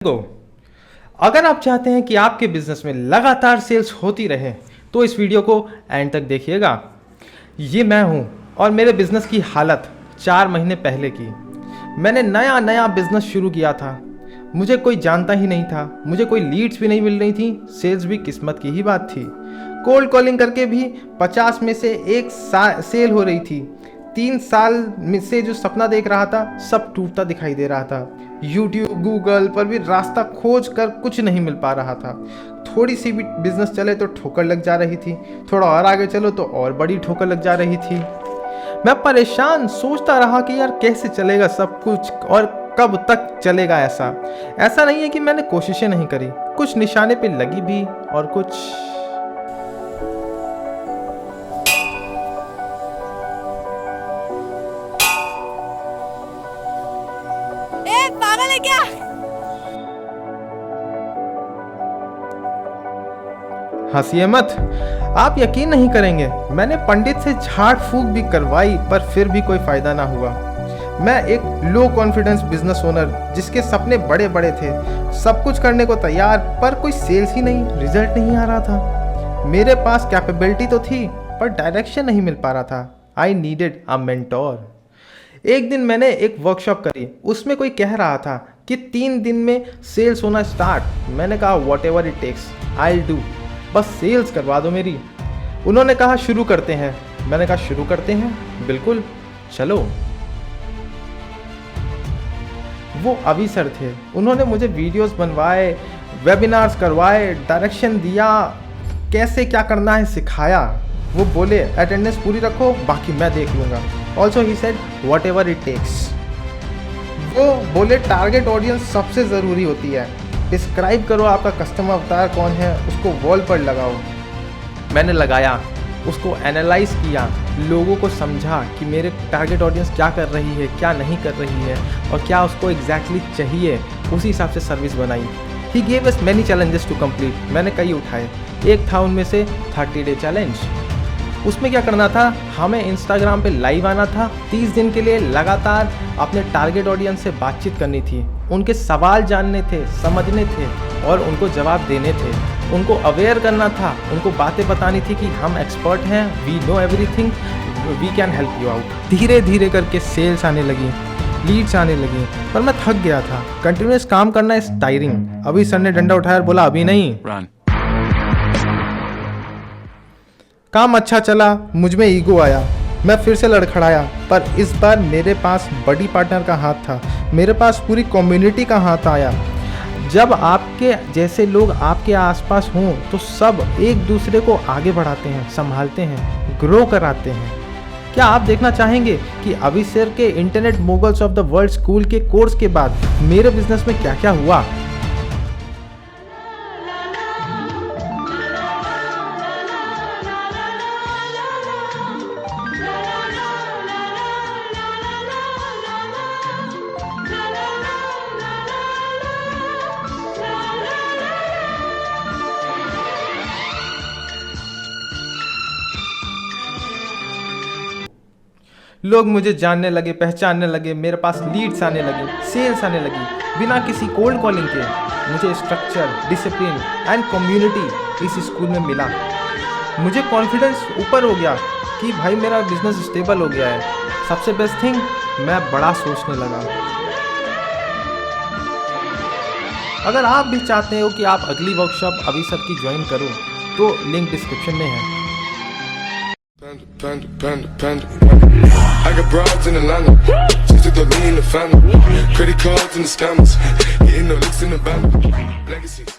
को अगर आप चाहते हैं कि आपके बिजनेस में लगातार सेल्स होती रहे तो इस वीडियो को एंड तक देखिएगा। ये मैं हूं और मेरे बिजनेस की हालत 4 महीने पहले की। मैंने नया बिजनेस शुरू किया था। मुझे कोई जानता ही नहीं था, मुझे कोई लीड्स भी नहीं मिल रही थी, सेल्स भी किस्मत की ही बात थी। कोल्ड कॉलिंग करके भी 50 में से एक सेल हो रही थी। 3 साल में से जो सपना देख रहा था सब टूटता दिखाई दे रहा था। यूट्यूब गूगल पर भी रास्ता खोज कर कुछ नहीं मिल पा रहा था। थोड़ी सी भी बिजनेस चले तो ठोकर लग जा रही थी, थोड़ा और आगे चलो तो और बड़ी ठोकर लग जा रही थी। मैं परेशान सोचता रहा कि यार कैसे चलेगा सब कुछ और कब तक चलेगा। ऐसा नहीं है कि मैंने कोशिशें नहीं करी, कुछ निशाने पे लगी भी और कुछ पागल है क्या? हंसिए मत, आप यकीन नहीं करेंगे, मैंने पंडित से झाड़ फूक भी करवाई पर फिर भी कोई फायदा ना हुआ। मैं एक लो कॉन्फिडेंस बिजनेस ओनर जिसके सपने बड़े बड़े थे, सब कुछ करने को तैयार, पर कोई सेल्स ही नहीं, रिजल्ट नहीं आ रहा था। मेरे पास कैपेबिलिटी तो थी पर डायरेक्शन नहीं मिल पा रहा था। I needed a mentor. एक दिन मैंने एक वर्कशॉप करी, उसमें कोई कह रहा था कि 3 दिन में सेल्स होना स्टार्ट। मैंने कहा whatever it takes I will do, बस सेल्स करवा दो मेरी। उन्होंने कहा शुरू करते हैं। मैंने कहा शुरू करते हैं, बिल्कुल चलो। वो अभी सर थे, उन्होंने मुझे वीडियोस बनवाए, वेबिनार्स करवाए, डायरेक्शन दिया, कैसे क्या करना है सिखाया। वो बोले अटेंडेंस पूरी रखो, बाकी मैं देख लूँगा। Also he said whatever it takes. वो बोले टारगेट ऑडियंस सबसे ज़रूरी होती है, डिस्क्राइब करो आपका कस्टमर अवतार कौन है, उसको वॉल पर लगाओ। मैंने लगाया, उसको एनालाइज किया, लोगों को समझा कि मेरे टारगेट ऑडियंस क्या कर रही है, क्या नहीं कर रही है और क्या उसको एग्जैक्टली चाहिए, उसी हिसाब से सर्विस बनाई। He gave us many challenges to complete. मैंने कई उठाए, एक था उनमें से 30 डे चैलेंज। उसमें क्या करना था, हमें इंस्टाग्राम पे लाइव आना था, 30 दिन के लिए लगातार अपने टारगेट ऑडियंस से बातचीत करनी थी, उनके सवाल जानने थे, समझने थे और उनको जवाब देने थे, उनको अवेयर करना था, उनको बातें बतानी थी कि हम एक्सपर्ट हैं, we know everything, we can help you out. धीरे धीरे करके सेल्स आने लगी, लीड्स आने लगी, पर मैं थक गया था। कंटिन्यूस काम करना इज टायरिंग। अभी सर ने डंडा उठाया और बोला अभी नहीं। काम अच्छा चला, मुझमें ईगो आया, मैं फिर से लड़खड़ाया, पर इस बार मेरे पास बड़ी पार्टनर का हाथ था, मेरे पास पूरी कम्युनिटी का हाथ आया। जब आपके जैसे लोग आपके आसपास हों तो सब एक दूसरे को आगे बढ़ाते हैं, संभालते हैं, ग्रो कराते हैं। क्या आप देखना चाहेंगे कि अभी सर के internet moguls of the world school के कोर्स के बाद मेरे बिजनेस में क्या क्या हुआ? लोग मुझे जानने लगे, पहचानने लगे, मेरे पास लीड्स आने लगे, सेल्स आने लगी, बिना किसी कोल्ड कॉलिंग के। मुझे स्ट्रक्चर, डिसिप्लिन एंड कम्युनिटी इस स्कूल में मिला। मुझे कॉन्फिडेंस ऊपर हो गया कि भाई मेरा बिजनेस स्टेबल हो गया है। सबसे बेस्ट थिंग, मैं बड़ा सोचने लगा। अगर आप भी चाहते हो कि आप अगली वर्कशॉप अभी सर की ज्वाइन करो तो लिंक डिस्क्रिप्शन में है। I got broads in Atlanta, just to throw me in the family. Credit cards and the scammers, getting no licks in the bank. Legacies.